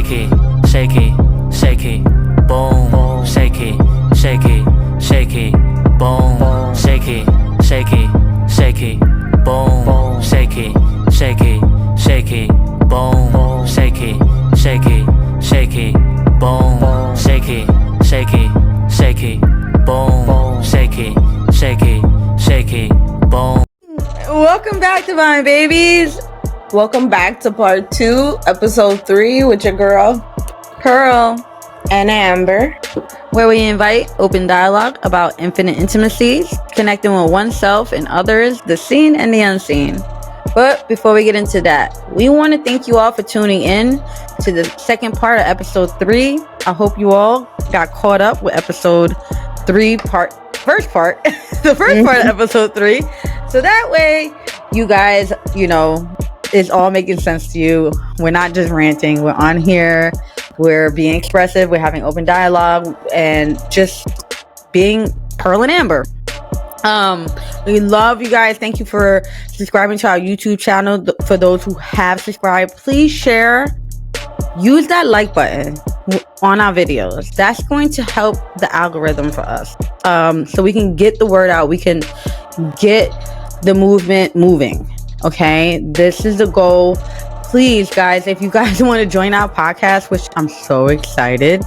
shaky, shaky, shaky, boom, shaky, shaky, shaky, boom, shaky, shaky, shaky, boom, shaky, shaky, shaky, boom, shaky, shaky, shaky, boom, shaky, shaky, shaky, boom, shaky, shaky, shaky, boom. Welcome back, Divine Babies. Welcome back to part 2, episode 3 with your girl, Pearl and Amber, where we invite open dialogue about infinite intimacies, connecting with oneself and others, the seen and the unseen. But before we get into that, we want to thank you all for tuning in to the second part of episode 3. I hope you all got caught up with episode 3 first part the first part of episode 3. So that way you guys, it's all making sense to you. We're not just ranting. We're on here. We're being expressive. We're having open dialogue and just being Pearl and Amber. We love you guys. Thank you for subscribing to our YouTube channel. For those who have subscribed, please share. Use that like button on our videos. That's going to help the algorithm for us. So we can get the word out. We can get the movement moving. Okay, this is the goal. Please, guys, if you guys want to join our podcast, which I'm so excited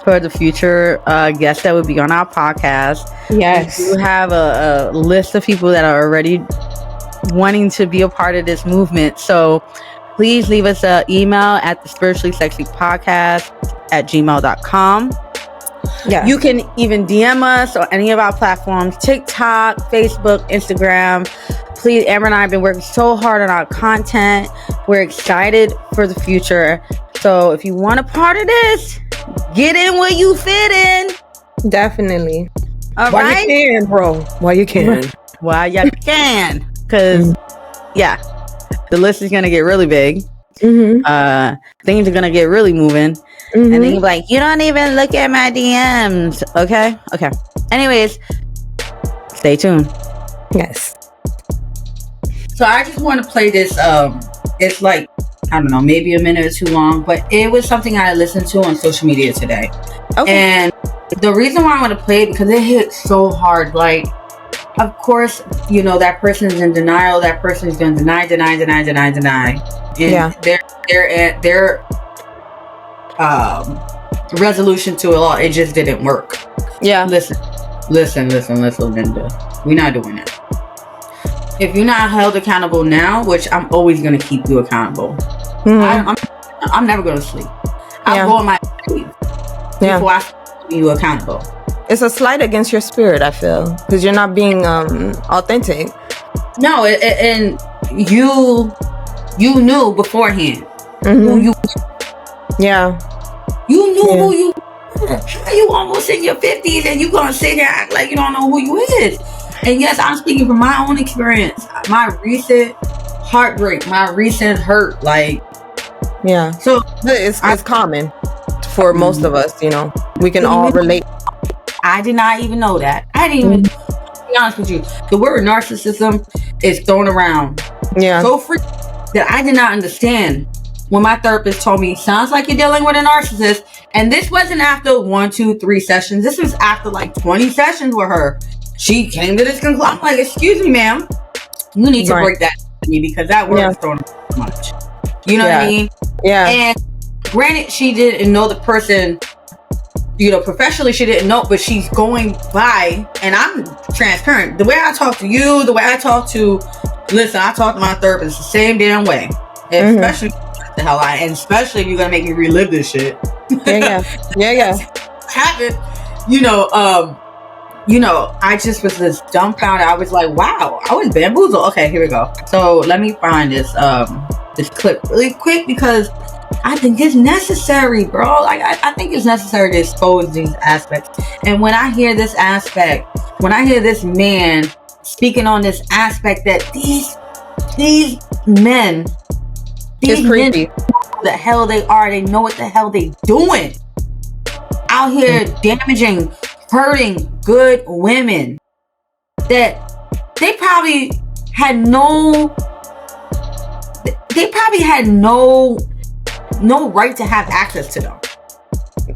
for the future guests that would be on our podcast. Yes, we do have a list of people that are already wanting to be a part of this movement. So please leave us an email at the spiritually sexy podcast @gmail.com. Yeah. You can even DM us on any of our platforms, TikTok, Facebook, Instagram. Please, Amber and I have been working so hard on our content. We're excited for the future. So if you want a part of this, get in where you fit in. Definitely. All While right? you can, bro. While you can. While you can. Because, the list is going to get really big. Mm-hmm. Things are going to get really moving. Mm-hmm. And then you're like, you don't even look at my DMs. Okay. Anyways, stay tuned. Yes. So I just want to play this. It's like, I don't know, maybe a minute or too long, but it was something I listened to on social media today. Okay. And the reason why I want to play it, because it hit so hard. Like, of course, that person is in denial. That person is going to deny. And their resolution to it all, it just didn't work. Yeah. Listen, Linda. We're not doing that. If you're not held accountable now, which I'm always going to keep you accountable. Mm-hmm. I'm never going to sleep. I'll go on my sleep before I keep you accountable. It's a slight against your spirit, I feel, because you're not being authentic. No, and you knew beforehand who you. Yeah. You knew who you. You almost in your 50s, and you gonna sit here and act like you don't know who you is. And yes, I'm speaking from my own experience, my recent heartbreak, my recent hurt. Like, yeah. So it's common for most of us. We can all relate. I did not even know that. I didn't even, to be honest with you, the word narcissism is thrown around so free that I did not understand when my therapist told me, sounds like you're dealing with a narcissist. And this wasn't after 1, 2, 3 sessions. This was after like 20 sessions with her. She came to this conclusion. I'm like, excuse me, ma'am. You need to break that to me, because that word is thrown around too much. You know what I mean? Yeah. And granted, she didn't know the person, professionally she didn't know, but she's going by, and I'm transparent. The way I talk to you, the way I talk to, I talk to my therapist the same damn way. Especially the hell and especially if you're gonna make me relive this shit. Yeah. Have it. I just was this dumbfounded. I was like, wow, I was bamboozled. Okay, here we go. So let me find this clip really quick, because I think it's necessary, bro. Like, I think it's necessary to expose these aspects. And when I hear this man speaking on this aspect, that these men, know the hell they are. They know what the hell they doing out here, damaging, hurting good women that they probably had no no right to have access to them.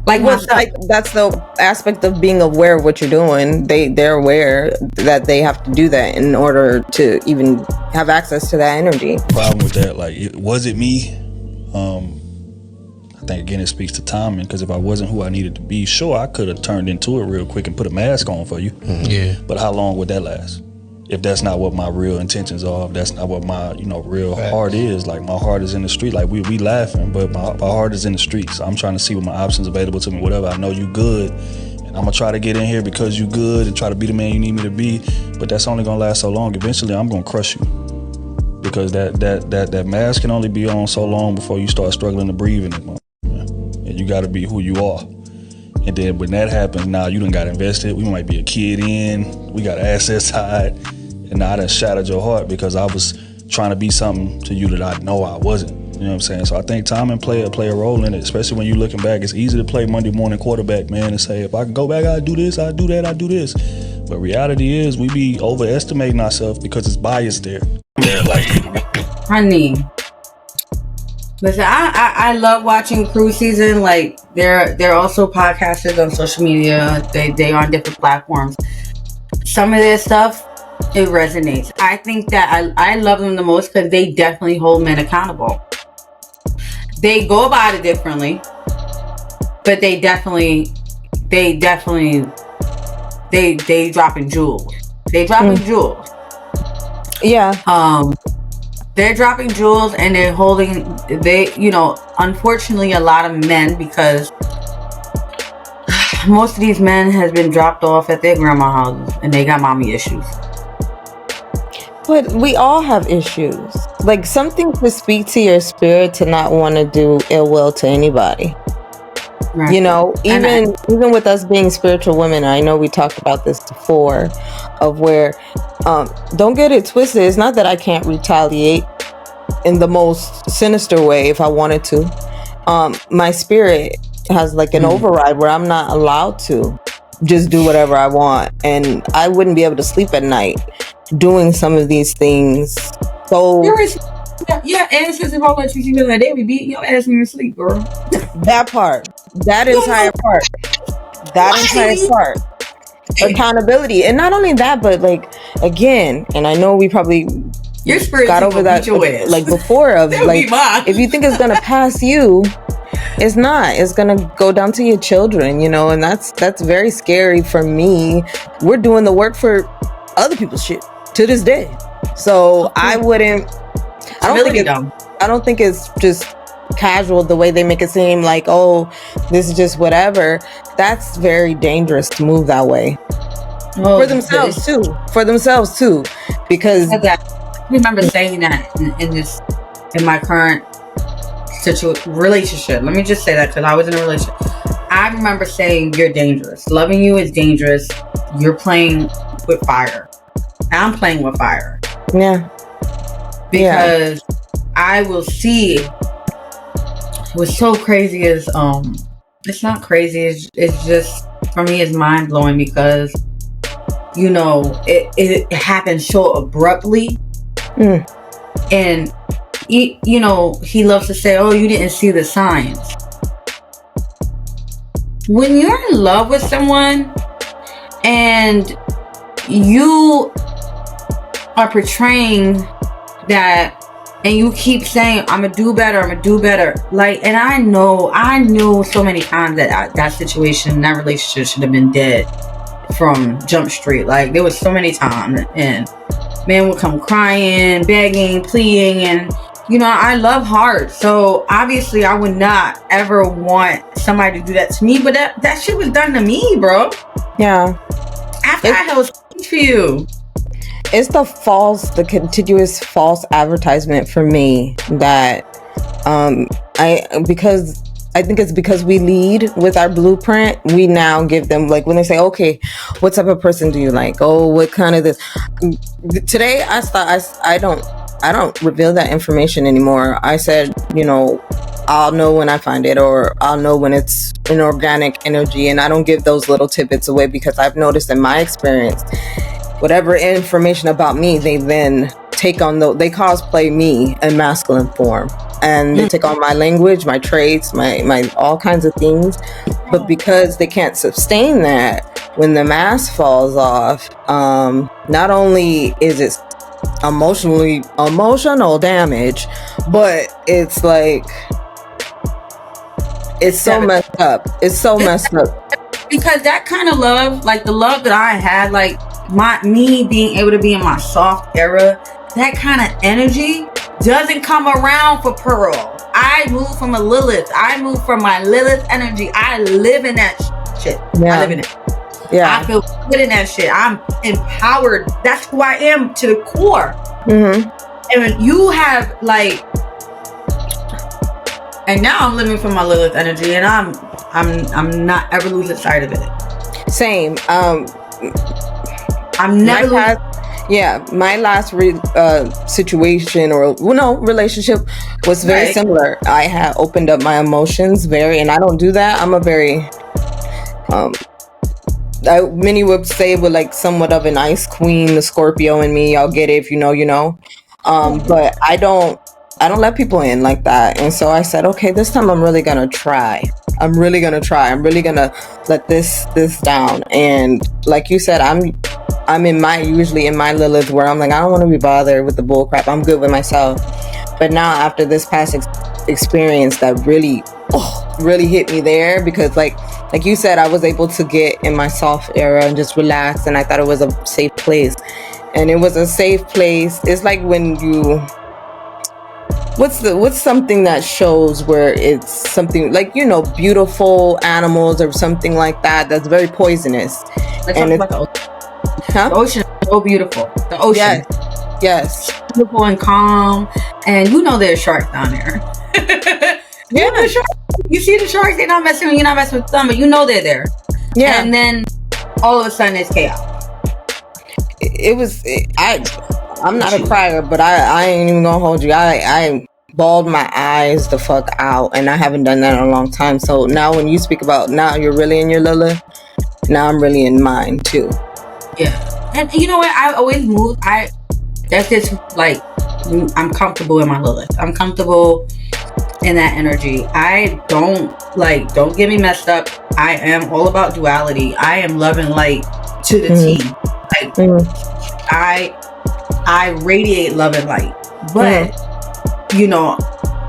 Like, that's the aspect of being aware of what you're doing. They're aware that they have to do that in order to even have access to that energy. Problem with that, like, was it me? I think again it speaks to timing, because if I wasn't who I needed to be, sure, I could have turned into it real quick and put a mask on for you. Yeah. But how long would that last? If that's not what my real intentions are, if that's not what my real heart is. Like, my heart is in the street. Like, we laughing, but my heart is in the streets. So I'm trying to see what my options available to me. Whatever, I know you good, and I'm gonna try to get in here because you good and try to be the man you need me to be. But that's only gonna last so long. Eventually, I'm gonna crush you, because that mask can only be on so long before you start struggling to breathe in it, man. And you got to be who you are. And then when that happens, now you done got invested. We might be a kid in. We got assets tied. And now I done shattered your heart because I was trying to be something to you that I know I wasn't. You know what I'm saying? So I think timing play a role in it, especially when you're looking back. It's easy to play Monday morning quarterback, man, and say, if I can go back, I'll do this, I'll do that, I'll do this. But reality is we be overestimating ourselves because it's bias there. Yeah, like, honey, listen, I love watching Cruise Season. Like, they're also podcasters on social media. They on different platforms. Some of their stuff, it resonates. I think that I love them the most because they definitely hold men accountable. They go about it differently, but they dropping jewels. They dropping jewels. Yeah. They're dropping jewels, and they're holding, unfortunately a lot of men, because most of these men has been dropped off at their grandma houses and they got mommy issues. But we all have issues. Like, something to speak to your spirit to not want to do ill will to anybody. Right. Even with us being spiritual women, I know we talked about this before, of where, don't get it twisted. It's not that I can't retaliate in the most sinister way if I wanted to. My spirit has like an override where I'm not allowed to just do whatever I want, and I wouldn't be able to sleep at night doing some of these things. So yeah, ancestors if I let you see that they be beating your ass in your sleep, girl. That part, that entire part, accountability. And not only that, but like, again, and I know we probably your spirit got over that like before, of like, if you think it's gonna pass you, it's not. It's gonna go down to your children, and that's very scary for me. We're doing the work for other people's shit to this day. So I don't think it's just casual the way they make it seem, like, oh, this is just whatever. That's very dangerous to move that way. For themselves too, because I remember saying that in my current relationship. Let me just say that, because I was in a relationship. I remember saying, you're dangerous. Loving you is dangerous. You're playing with fire. I'm playing with fire. Yeah. Because I will see, what's so crazy is, it's not crazy. It's just, for me, it's mind blowing, because, it happened so abruptly. And he loves to say, oh, you didn't see the signs. When you're in love with someone and you are portraying that, and you keep saying, I'm gonna do better, like, and I knew so many times that situation, that relationship should have been dead from Jump Street. Like, there was so many times, and man would come crying, begging, pleading, and I love hard, so obviously I would not ever want somebody to do that to me, but that shit was done to me, bro. Yeah. After I held space for you. It's the continuous false advertisement for me that I think it's because we lead with our blueprint. We now give them, like, when they say, okay, what type of person do you like? Oh, what kind of this? Today, I don't reveal that information anymore. I said, I'll know when I find it, or I'll know when it's an organic energy, and I don't give those little tidbits away, because I've noticed in my experience, whatever information about me, they then take on they cosplay me in masculine form, and they take on my language, my traits, my all kinds of things. But because they can't sustain that, when the mask falls off, not only is it emotional damage, but it's like, it's so messed up. It's so messed up. Because that kind of love, like the love that I had, like me being able to be in my soft era, that kind of energy doesn't come around for Pearl. I move from a Lilith. I move from my Lilith energy. I live in that shit. Yeah. I live in it. Yeah. I feel good in that shit. I'm empowered. That's who I am to the core. Mm-hmm. And you have like, and now I'm living from my Lilith energy, and I'm not ever losing sight of it. Same. I'm never losing. My last situation relationship was very similar. I had opened up my emotions and I don't do that. I'm a very many would say with like somewhat of an ice queen, the Scorpio in me. Y'all get it if you know. But I don't let people in like that. And so I said, okay, this time I'm really gonna try. I'm really gonna let this down. And like you said, I'm usually in my Lilith, where I'm like, I don't want to be bothered with the bull crap. I'm good with myself. But now after this past experience, that really hit me there, because like you said, I was able to get in my soft era and just relax, and I thought it was a safe place. And it was a safe place. It's like when you, what's something that shows where it's something like, beautiful animals or something like that that's very poisonous. And it's, the ocean is so beautiful. The ocean. Yes. Beautiful and calm. And there's sharks down there. You see the sharks, they're not messing with you, not messing with them, but they're there. Yeah. And then all of a sudden it's chaos. I'm not a crier, but I ain't even gonna hold you. I bawled my eyes the fuck out, and I haven't done that in a long time. So now when you speak about now you're really in your Lilith, now I'm really in mine too. Yeah. And you know what? I always move. That's just like, I'm comfortable in my Lilith. I'm comfortable in that energy. I don't get me messed up. I am all about duality. I am love and light to the T. Like, I radiate love and light. But,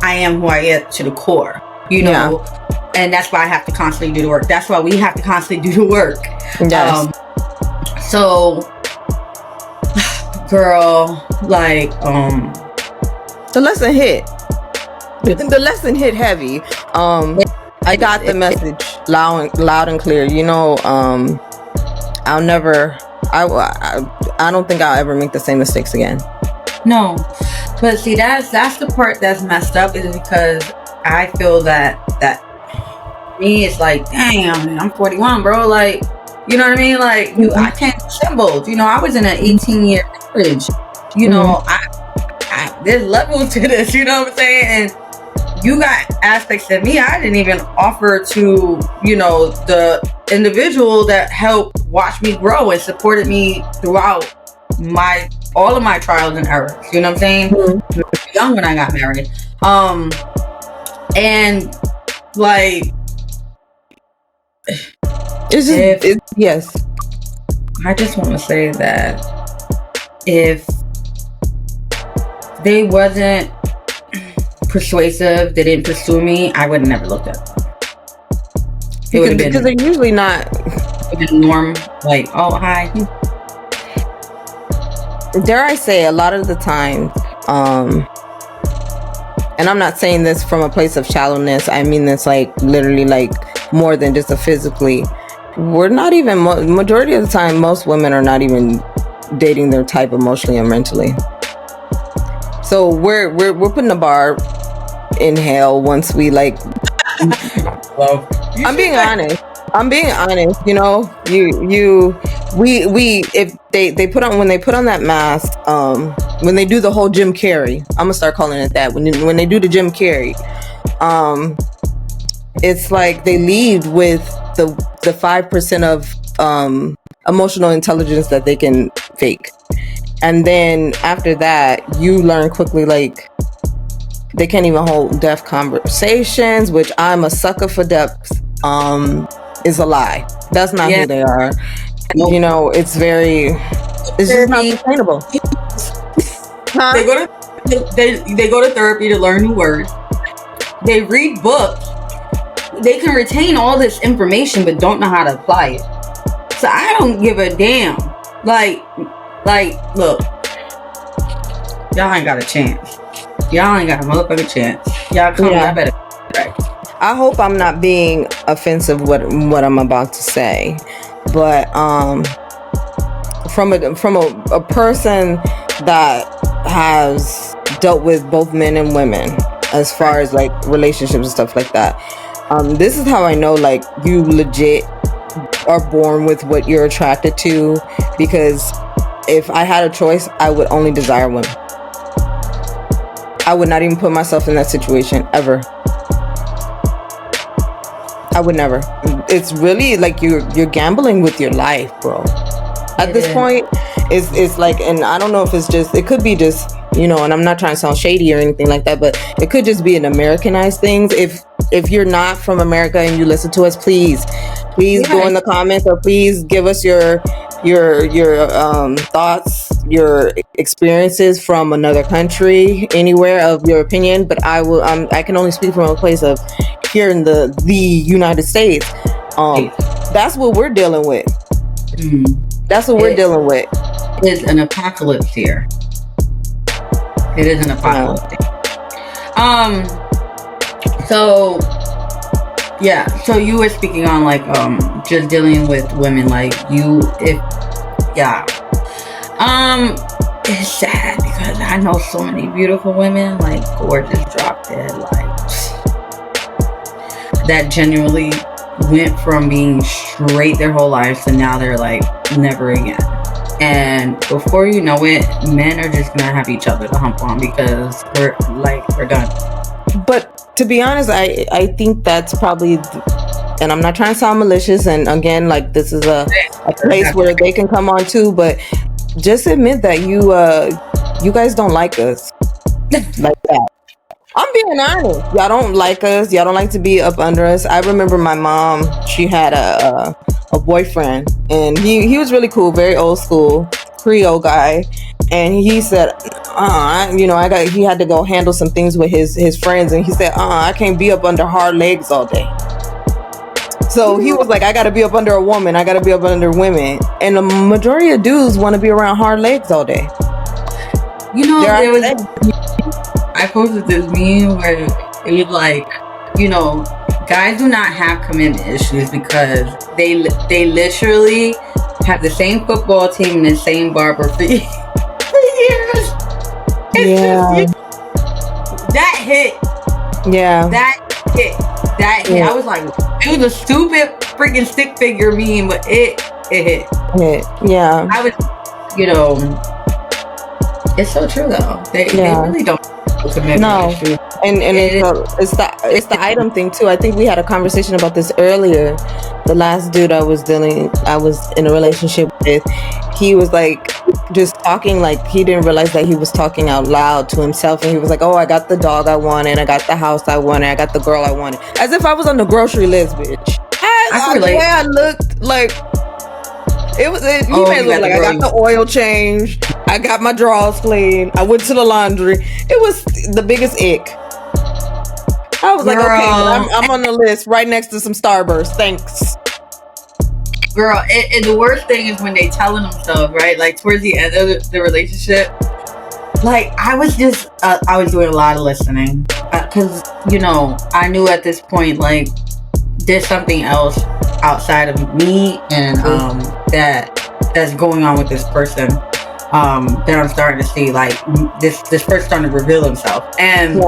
I am who I am to the core, and that's why I have to constantly do the work. That's why we have to constantly do the work. Yes. So, girl, like, the lesson hit. The lesson hit heavy. I got the message loud and clear. I'll never. I don't think I'll ever make the same mistakes again. No, but see, that's the part that's messed up, is because I feel that me, it's like, damn, I'm 41, bro. Like, you know what I mean? Like, I can't symbols. I was in an 18-year marriage. I there's levels to this. You know what I'm saying? And you got aspects of me I didn't even offer to, the individual that helped watch me grow and supported me throughout all of my trials and errors. You know what I'm saying? I was young when I got married. And like, yes. I just want to say that if they wasn't persuasive, they didn't pursue me, I would have never looked at them. Because they're usually not the norm. Like, oh, hi. Dare I say, a lot of the time, and I'm not saying this from a place of shallowness, I mean this like literally like more than just a physically. We're not even, majority of the time, most women are not even dating their type emotionally and mentally. So we're putting the bar in hell once we like. Well, I'm being honest. If they put on, when they put on that mask, when they do the whole Jim Carrey, I'm gonna start calling it that. When they do the Jim Carrey, it's like they lead with the 5% of emotional intelligence that they can fake. And then after that, you learn quickly, like, they can't even hold depth conversations, which I'm a sucker for depth, is a lie. That's not who they are. Nope. You know, it's just not sustainable. Huh? They go to therapy to learn new words. They read books. They can retain all this information, but don't know how to apply it. So I don't give a damn. Like, look, y'all ain't got a chance. Y'all ain't got a motherfucking chance. Y'all come on, I better. Right. I hope I'm not being offensive what I'm about to say, but from a person that has dealt with both men and women as far as like relationships and stuff like that, this is how I know like you legit are born with what you're attracted to, because if I had a choice, I would only desire women. I would not even put myself in that situation ever. I would never. It's really like you're gambling with your life, bro. At this point, it's like, and I don't know if it could be just, you know, and I'm not trying to sound shady or anything like that, but it could just be an Americanized thing. If you're not from America and you listen to us, please go in the comments, or please give us your thoughts, your experiences from another country, anywhere of your opinion. But I can only speak from a place of here in the United States. That's what we're dealing with. That's what we're dealing with. It's an apocalypse here. It is an apocalypse. So you were speaking on like just dealing with women, like it's sad because I know so many beautiful women, like gorgeous, drop dead, like that genuinely went from being straight their whole lives to now they're like never again. And before you know it, men are just gonna have each other to hump on because we're done. But to be honest, I think that's probably, and I'm not trying to sound malicious, and again, like this is a place where they can come on too, but just admit that you guys don't like us like that. I'm being honest. Y'all don't like us. Y'all don't like to be up under us. I remember my mom, she had a boyfriend, and he was really cool, very old school Creole guy, and he said he had to go handle some things with his friends, and he said I can't be up under hard legs all day. So he was like, I gotta be up under a woman, I gotta be up under women, and the majority of dudes want to be around hard legs all day. You know, I posted this meme where it was like, you know, guys do not have commitment issues because they literally have the same football team and the same barber for years. That hit. Yeah. That hit. Yeah. I was like, it was a stupid freaking stick figure meme, but it hit. Yeah. I was, you know, it's so true though. They really don't. No, and it's the item thing too. I think we had a conversation about this earlier. The last dude I was in a relationship with, he was like just talking like he didn't realize that he was talking out loud to himself, and he was like, "Oh, I got the dog I wanted, I got the house I wanted, I got the girl I wanted," as if I was on the grocery list, bitch. The way I looked, like it was. You made it look like I got the oil change, I got my drawers clean, I went to the laundry. It was the biggest ick. I was like, okay, I'm on the list right next to some Starburst. Thanks. Girl, and the worst thing is when they telling themselves, right? Like towards the end of the relationship, like I was doing a lot of listening because you know I knew at this point like there's something else outside of me and that's going on with this person that I'm starting to see, like this person starting to reveal himself, and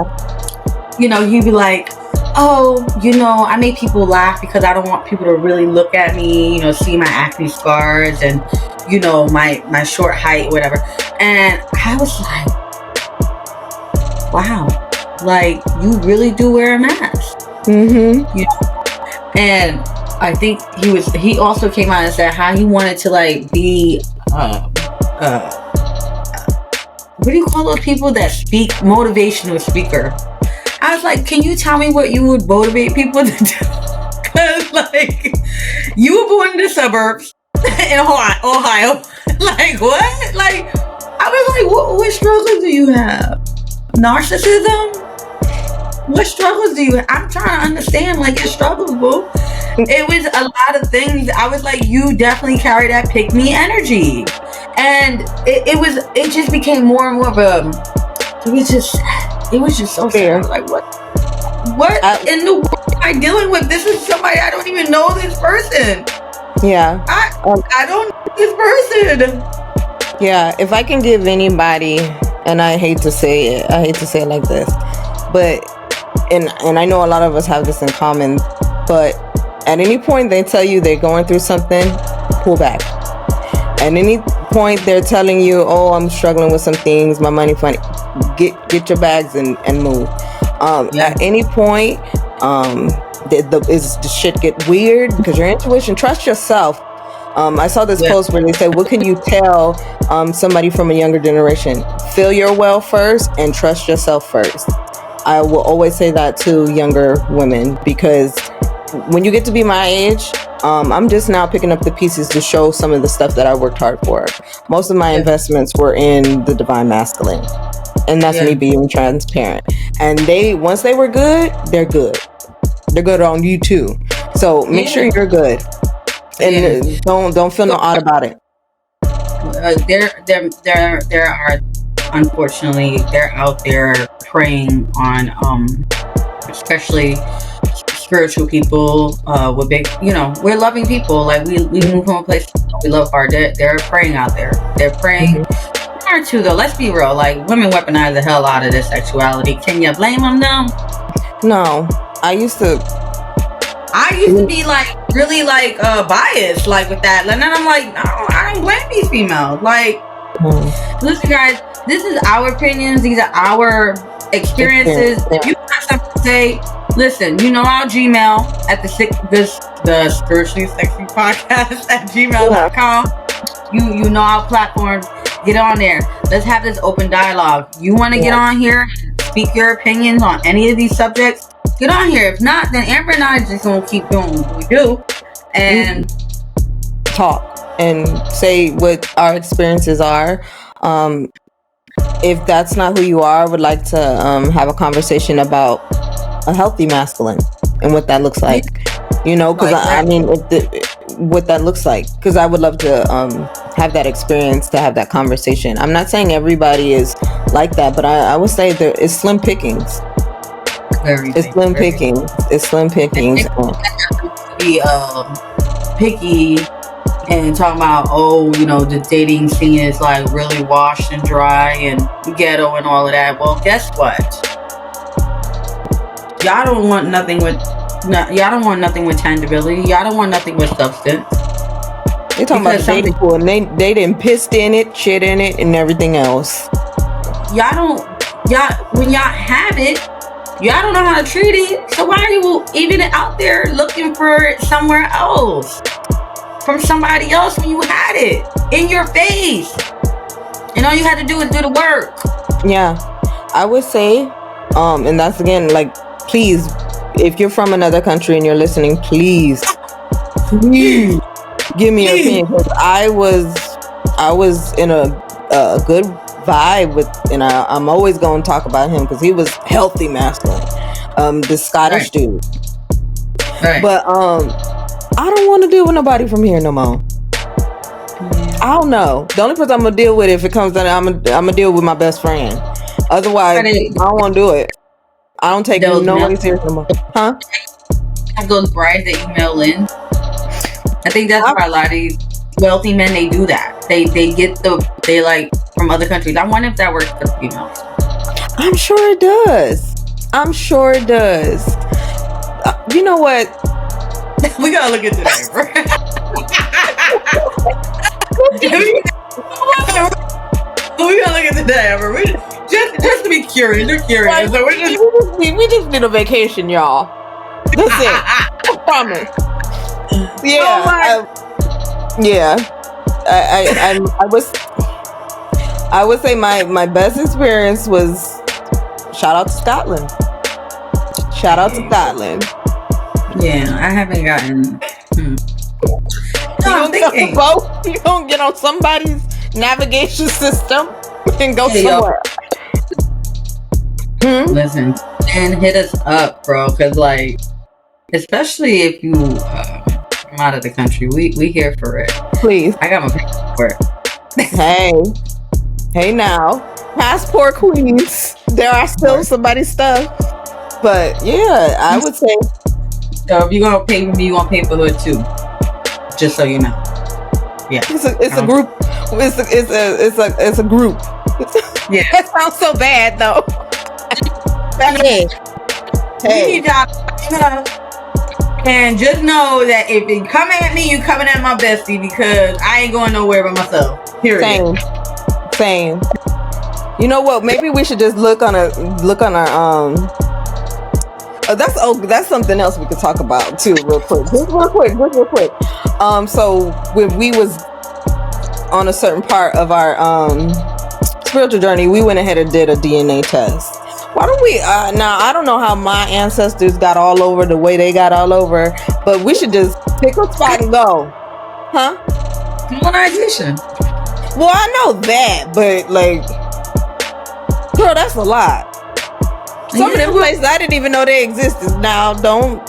you know he'd be like, oh, you know, I make people laugh because I don't want people to really look at me, you know, see my acne scars and, you know, my short height, whatever. And I was like, wow, like, you really do wear a mask. Mm-hmm. You know? And I think he also came out and said how he wanted to, like, be what do you call those people that speak, motivational speaker? I was like, can you tell me what you would motivate people to do? Because, like, you were born in the suburbs in Ohio. Like, what? Like, I was like, what struggles do you have? Narcissism? What struggles do you have? I'm trying to understand, like, your struggles, boo. It was a lot of things. I was like, you definitely carry that pick-me energy. And it just became more and more of a, it was just so fair. Like, what in the world am I dealing with? This is somebody, I don't even know this person. Yeah. I don't know this person. Yeah, if I can give anybody, and I hate to say it like this, but and I know a lot of us have this in common, but at any point they tell you they're going through something, pull back. At any point they're telling you, oh, I'm struggling with some things, my money funny, get your bags and move. At any point, the shit get weird, because your intuition, trust yourself. I saw this post where they said, what can you tell somebody from a younger generation? Feel your well first and trust yourself first. I will always say that to younger women, because when you get to be my age, I'm just now picking up the pieces to show some of the stuff that I worked hard for. Most of my investments were in the divine masculine, and that's me being transparent. And once they were good, they're good. They're good on you too. So make sure you're good, and don't feel no odd about it. There are, unfortunately, they're out there preying on, especially spiritual people, with big, we're loving people. Like, we move from a place we love hard. They're preying out there. They're preying. One or two, though. Let's be real. Like, women weaponize the hell out of their sexuality. Can you blame them now? No, I used to be like really like biased like with that, and then I'm like, no, I don't blame these females. Like, listen, guys, this is our opinions. These are our experiences. If you got something to say, listen. Our Gmail at the spiritually sexy podcast at gmail.com. You know our platforms. Get on there. Let's have this open dialogue. You want to get on here, speak your opinions on any of these subjects? Get on here. If not, then Amber and I just gonna keep doing what we do and talk and say what our experiences are. If that's not who you are, I would like to have a conversation about a healthy masculine and what that looks like. Because I mean, what that looks like. Because I would love to have that experience, to have that conversation. I'm not saying everybody is like that, but I would say there is slim pickings. It's slim pickings. Be picky and talking about, the dating scene is like really washed and dry and ghetto and all of that. Well, guess what? Y'all don't want nothing with tangibility. Y'all don't want nothing with substance. They're talking about the dating pool, and they didn't pissed in it, shit in it, and everything else. When y'all have it, y'all don't know how to treat it. So why are you even out there looking for it somewhere else? From somebody else when you had it in your face. And all you had to do is do the work. Yeah. I would say, and that's again, like, please, if you're from another country and you're listening, please give me your opinion. Because I was in a good vibe with, and I'm always going to talk about him because he was healthy masculine, the Scottish dude. Right. But I don't want to deal with nobody from here no more. I don't know. The only person I'm gonna deal with, if it comes down, I'm gonna deal with my best friend. Otherwise, I don't want to do it. I don't take nobody serious no more. Huh? Have those brides that email in. I think that's why a lot of these wealthy men, they do that. They like from other countries. I wonder if that works for the females. I'm sure it does. You know what? We gotta look into that. We gotta look into that, Amber. Just to be curious. You're curious. Like, so we just need a vacation, y'all. That's it. I promise. Yeah. I was. I would say my best experience was shout out to Scotland. Shout out to Scotland. Yeah, I haven't gotten. You don't get on somebody's navigation system and go somewhere. Listen, and hit us up, bro, because like, especially if you come out of the country, we here for it. Please, I got my passport. hey now, passport queens. There are still somebody's stuff, but yeah, I would say. So if you're gonna pay for me, you gonna pay for her too. Just so you know. Yeah, it's a group. It's a group. Yeah, that sounds so bad though. Hey. And just know that if you come at me, you coming at my bestie, because I ain't going nowhere by myself. Period. Same. You know what? Maybe we should just look on our that's something else we could talk about too, real quick. Just real quick. So when we was on a certain part of our spiritual journey, we went ahead and did a DNA test. Why don't we now I don't know how my ancestors got all over the way they got all over, but we should just pick a spot and go. Huh? Colonization. Well, I know that, but like, girl, that's a lot. Some of them places I didn't even know they existed. Now,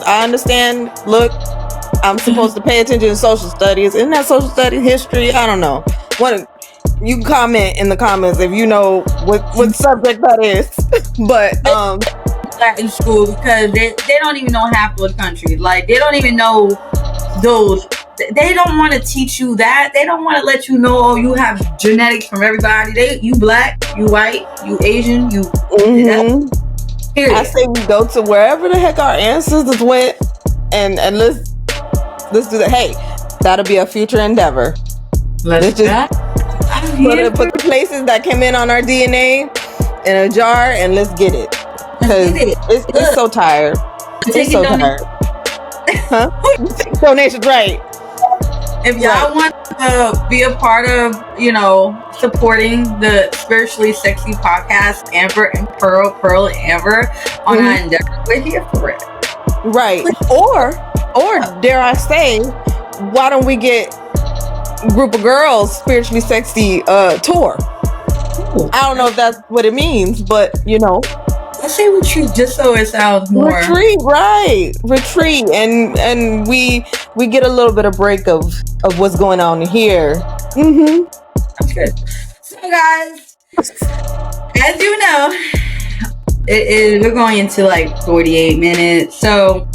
I understand. Look, I'm supposed to pay attention to social studies. Isn't that social studies, history? I don't know. You can comment in the comments if you know what subject that is. But in school, because they don't even know half of the country. Like, they don't even know those. They don't want to teach you that. They don't want to let you know, oh, you have genetics from everybody. You black, you white, you Asian, you. Period. I say we go to wherever the heck our ancestors went, and let's do that. Hey, that'll be a future endeavor. Let's just put the places that came in on our DNA in a jar, and let's get it. Because it's so tired. It's so tired. Huh? Donations, right? If y'all want to be a part of, supporting the Spiritually Sexy podcast, Amber and Pearl and Amber on our endeavor, we're here for it. Right. Or dare I say, why don't we get a group of girls Spiritually Sexy tour? I don't know if that's what it means, but let's say retreat, just so it sounds more retreat, and we get a little bit of break of what's going on here. That's good. So guys, as you know, we're going into like 48 minutes, so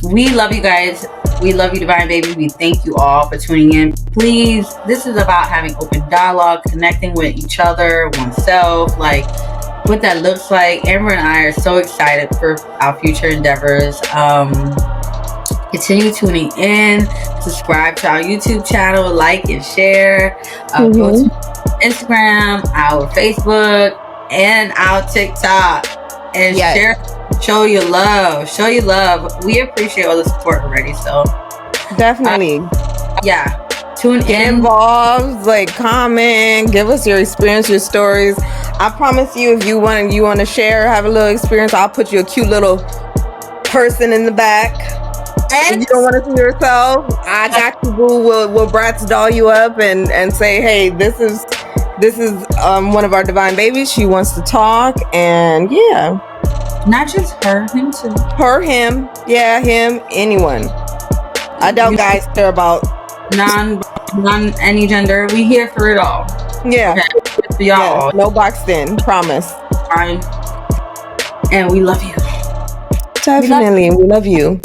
we love you guys. We love you, Divine Baby. We thank you all for tuning in. Please, this is about having open dialogue, connecting with each other, oneself, like what that looks like. Amber and I are so excited for our future endeavors. Continue tuning in. Subscribe to our YouTube channel, like and share. Go to Instagram, our Facebook, and our TikTok, and share. Show your love. We appreciate all the support already. So definitely, tune in. Get involved, like comment, give us your experience, your stories. I promise you, if you want to share, have a little experience, I'll put you a cute little person in the back. And if you don't want to see yourself, I got you, boo. We'll Bratz doll you up and say, hey, this is one of our Divine Babies. She wants to talk, and not just her, him too. Her, him, him, anyone. I doubt guys care about non any gender. We here for it all. Yeah. For y'all. No boxed in. Promise. Fine. And we love you. Definitely. We love you.